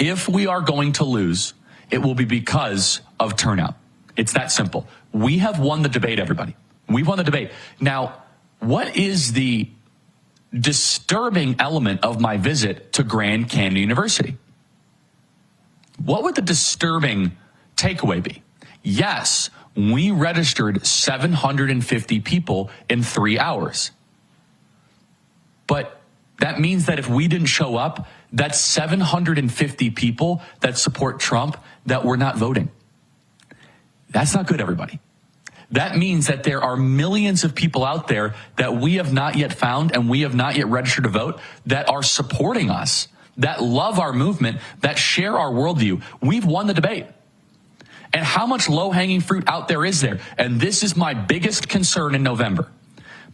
If we are going to lose, it will be because of turnout. It's that simple. We have won the debate, everybody. We've won the debate. Now, what is the disturbing element of my visit to Grand Canyon University? What would the disturbing takeaway be? Yes, we registered 750 people in 3 hours. But that means that if we didn't show up, that's 750 people that support Trump that were not voting. That's not good, everybody. That means that there are millions of people out there that we have not yet found and we have not yet registered to vote that are supporting us, that love our movement, that share our worldview. We've won the debate. And how much low-hanging fruit out there is there? And this is my biggest concern in November.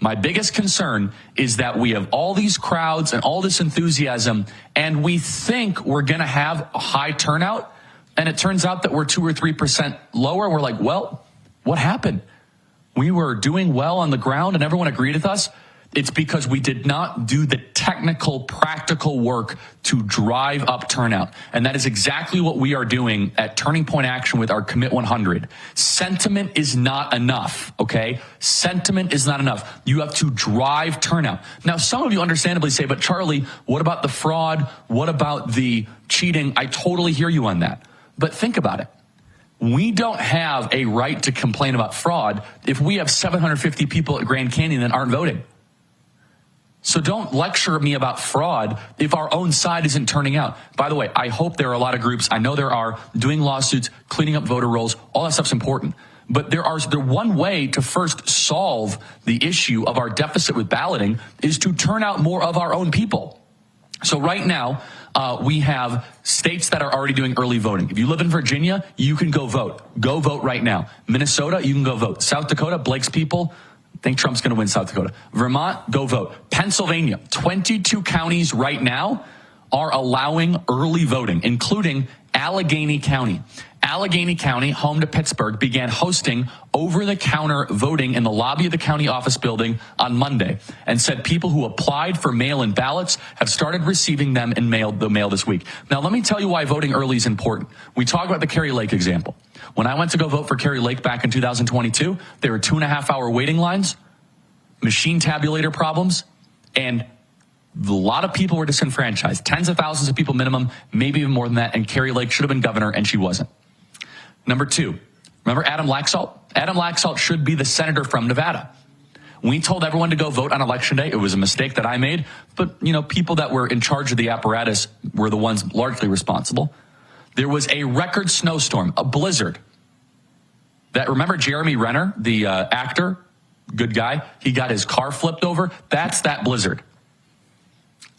My biggest concern is that we have all these crowds and all this enthusiasm, and we think we're going to have a high turnout, and it turns out that we're 2 or 3% lower. We're like, well, what happened? We were doing well on the ground and everyone agreed with us. It's because we did not do the technical, practical work to drive up turnout. And that is exactly what we are doing at Turning Point Action with our Commit 100. Sentiment is not enough, okay? Sentiment is not enough. You have to drive turnout. Now, some of you understandably say, but Charlie, what about the fraud? What about the cheating? I totally hear you on that. But think about it. We don't have a right to complain about fraud if we have 750 people at Grand Canyon that aren't voting. So don't lecture me about fraud if our own side isn't turning out. By the way, I hope there are a lot of groups, I know there are, doing lawsuits, cleaning up voter rolls, all that stuff's important. But there one way to first solve the issue of our deficit with balloting is to turn out more of our own people. So right now, we have states that are already doing early voting. If you live in Virginia, you can go vote. Go vote right now. Minnesota, you can go vote. South Dakota, Blake's people, think Trump's going to win South Dakota. Vermont, go vote. Pennsylvania, 22 counties right now are allowing early voting, including Allegheny County. Allegheny County, home to Pittsburgh, began hosting over-the-counter voting in the lobby of the county office building on Monday and said people who applied for mail-in ballots have started receiving them in the mail this week. Now, let me tell you why voting early is important. We talk about the Kerry Lake example. When I went to go vote for Kerry Lake back in 2022, there were 2.5-hour waiting lines, machine tabulator problems, and a lot of people were disenfranchised. Tens of thousands of people minimum, maybe even more than that, and Kerry Lake should have been governor, and she wasn't. Number two, remember Adam Laxalt? Adam Laxalt should be the senator from Nevada. We told everyone to go vote on election day. It was a mistake that I made, but you know, people that were in charge of the apparatus were the ones largely responsible. There was a record snowstorm, a blizzard. That, remember Jeremy Renner, the actor, good guy? He got his car flipped over. That's that blizzard.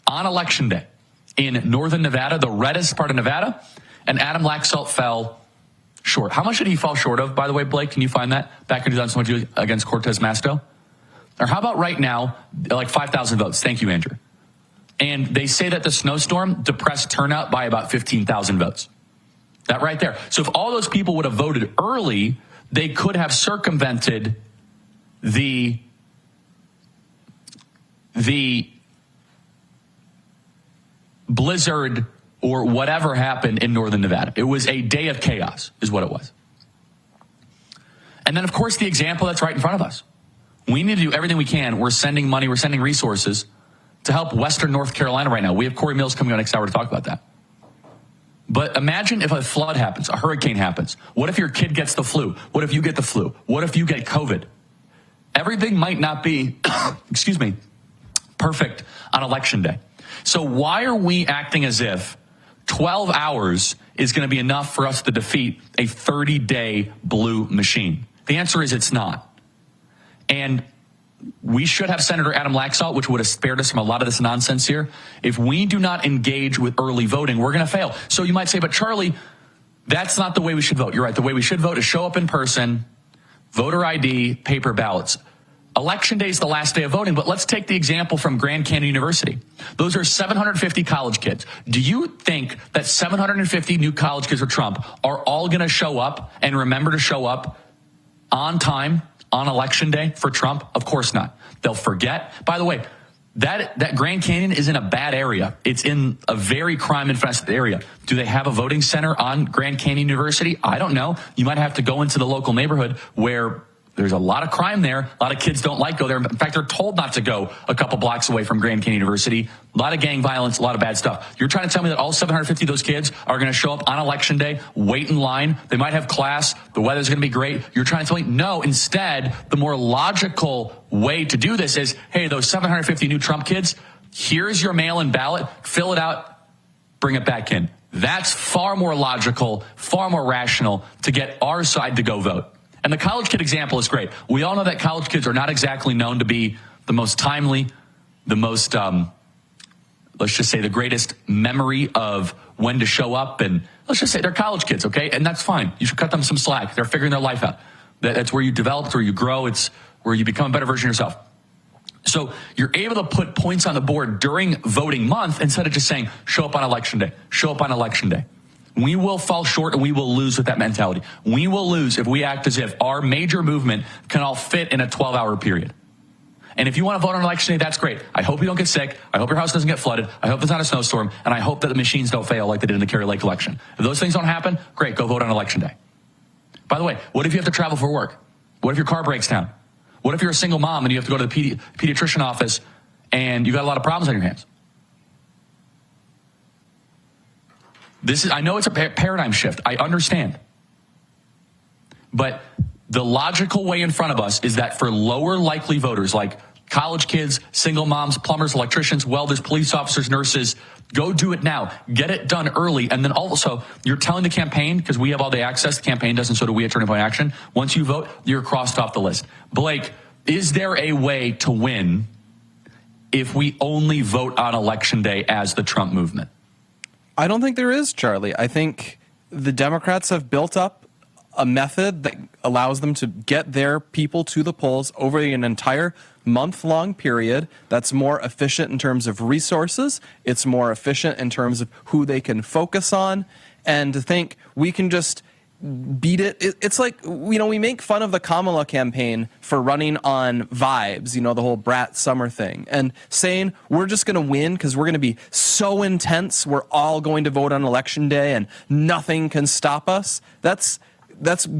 On election day in northern Nevada, the reddest part of Nevada, and Adam Laxalt fell short. How much did he fall short of, by the way, Blake? Can you find that? Back in 2022 against Cortez Masto? Or how about right now, like 5,000 votes? Thank you, Andrew. And they say that the snowstorm depressed turnout by about 15,000 votes. That right there. So if all those people would have voted early, they could have circumvented the blizzard or whatever happened in northern Nevada. It was a day of chaos, is what it was. And then, of course, the example that's right in front of us. We need to do everything we can. We're sending money, we're sending resources to help Western North Carolina right now. We have Corey Mills coming on next hour to talk about that. But imagine if a flood happens, a hurricane happens. What if your kid gets the flu? What if you get the flu? What if you get COVID? Everything might not be, excuse me, perfect on election day. So why are we acting as if 12 hours is going to be enough for us to defeat a 30-day blue machine? The answer is it's not. And we should have Senator Adam Laxalt, which would have spared us from a lot of this nonsense here. If we do not engage with early voting, we're going to fail. So you might say, but Charlie, that's not the way we should vote. You're right. The way we should vote is show up in person, voter ID, paper ballots. Election day is the last day of voting, but let's take the example from Grand Canyon University. Those are 750 college kids. Do you think that 750 new college kids for Trump are all going to show up and remember to show up on time on election day for Trump? Of course not. They'll forget. By the way, That Grand Canyon is in a bad area. It's in a very crime-infested area. Do they have a voting center on Grand Canyon University? I don't know. You might have to go into the local neighborhood where there's a lot of crime there. A lot of kids don't like go there. In fact, they're told not to go a couple blocks away from Grand Canyon University. A lot of gang violence, a lot of bad stuff. You're trying to tell me that all 750 of those kids are going to show up on election day, wait in line. They might have class. The weather's going to be great. You're trying to tell me, no, instead, the more logical way to do this is, hey, those 750 new Trump kids, here's your mail-in ballot. Fill it out. Bring it back in. That's far more logical, far more rational to get our side to go vote. And the college kid example is great. We all know that college kids are not exactly known to be the most timely, the most, let's just say the greatest memory of when to show up. And let's just say they're college kids, okay? And that's fine. You should cut them some slack. They're figuring their life out. That's where you develop, it's where you grow. It's where you become a better version of yourself. So you're able to put points on the board during voting month instead of just saying, show up on election day, show up on election day. We will fall short and we will lose with that mentality. We will lose if we act as if our major movement can all fit in a 12-hour period. And if you want to vote on election day, that's great. I hope you don't get sick. I hope your house doesn't get flooded. I hope there's not a snowstorm. And I hope that the machines don't fail like they did in the Kerry Lake election. If those things don't happen, great, go vote on election day. By the way, what if you have to travel for work? What if your car breaks down? What if you're a single mom and you have to go to the pediatrician office and you got a lot of problems on your hands? I know it's a paradigm shift. I understand. But the logical way in front of us is that for lower likely voters like college kids, single moms, plumbers, electricians, welders, police officers, nurses, go do it now. Get it done early. And then also, you're telling the campaign, because we have all the access, the campaign doesn't, so do we at Turning Point Action. Once you vote, you're crossed off the list. Blake, is there a way to win if we only vote on election day as the Trump movement? I don't think there is, Charlie. I think the Democrats have built up a method that allows them to get their people to the polls over an entire month-long period that's more efficient in terms of resources. It's more efficient in terms of who they can focus on. And to think we can just beat it. It's like, we make fun of the Kamala campaign for running on vibes, the whole brat summer thing, and saying we're just going to win because we're going to be so intense. We're all going to vote on election day and nothing can stop us. That's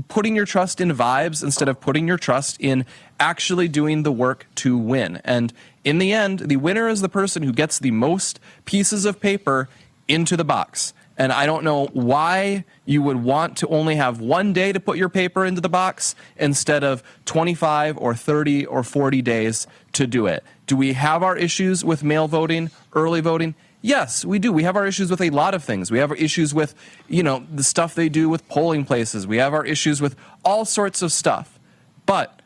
putting your trust in vibes instead of putting your trust in actually doing the work to win. And in the end, the winner is the person who gets the most pieces of paper into the box. And I don't know why you would want to only have one day to put your paper into the box instead of 25 or 30 or 40 days to do it. Do we have our issues with mail voting, early voting? Yes, we do. We have our issues with a lot of things. We have our issues with, the stuff they do with polling places. We have our issues with all sorts of stuff. But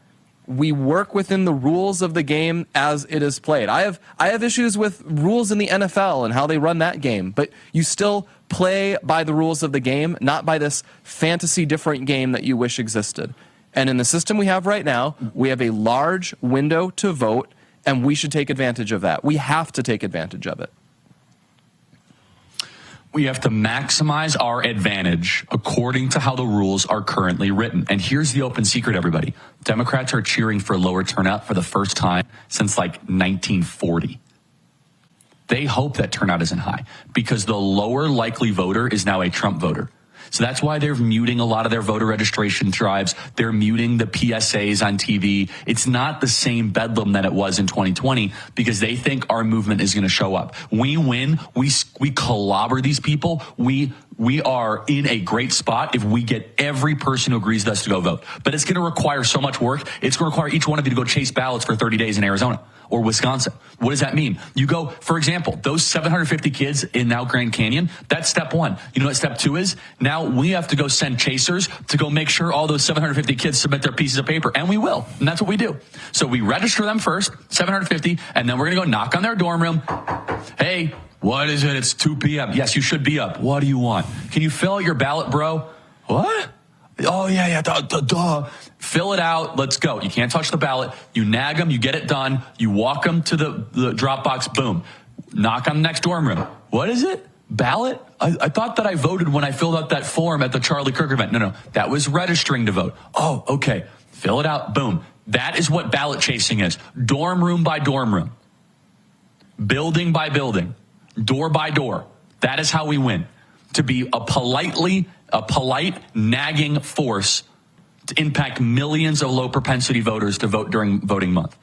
we work within the rules of the game as it is played. I have issues with rules in the NFL and how they run that game, but you still play by the rules of the game, not by this fantasy different game that you wish existed. And in the system we have right now, we have a large window to vote, and we should take advantage of that. We have to take advantage of it. We have to maximize our advantage according to how the rules are currently written. And here's the open secret, everybody. Democrats are cheering for lower turnout for the first time since like 1940. They hope that turnout isn't high because the lower likely voter is now a Trump voter. So that's why they're muting a lot of their voter registration drives. They're muting the PSAs on TV. It's not the same bedlam that it was in 2020 because they think our movement is going to show up. We win. We clobber these people. We are in a great spot if we get every person who agrees with us to go vote. But it's going to require so much work. It's going to require each one of you to go chase ballots for 30 days in Arizona or Wisconsin. What does that mean? You go, for example, those 750 kids in now Grand Canyon, that's step one. You know what step two is? Now we have to go send chasers to go make sure all those 750 kids submit their pieces of paper. And we will. And that's what we do. So we register them first, 750, and then we're going to go knock on their dorm room. Hey, what is it? It's 2 p.m. Yes, you should be up. What do you want? Can you fill out your ballot, bro? What? Oh, yeah, duh. Fill it out. Let's go. You can't touch the ballot. You nag them. You get it done. You walk them to the drop box. Boom. Knock on the next dorm room. What is it? Ballot? I thought that I voted when I filled out that form at the Charlie Kirk event. No. That was registering to vote. Oh, okay. Fill it out. Boom. That is what ballot chasing is. Dorm room by dorm room. building by building, door by door. That is how we win. To be a polite, nagging force to impact millions of low propensity voters to vote during voting month.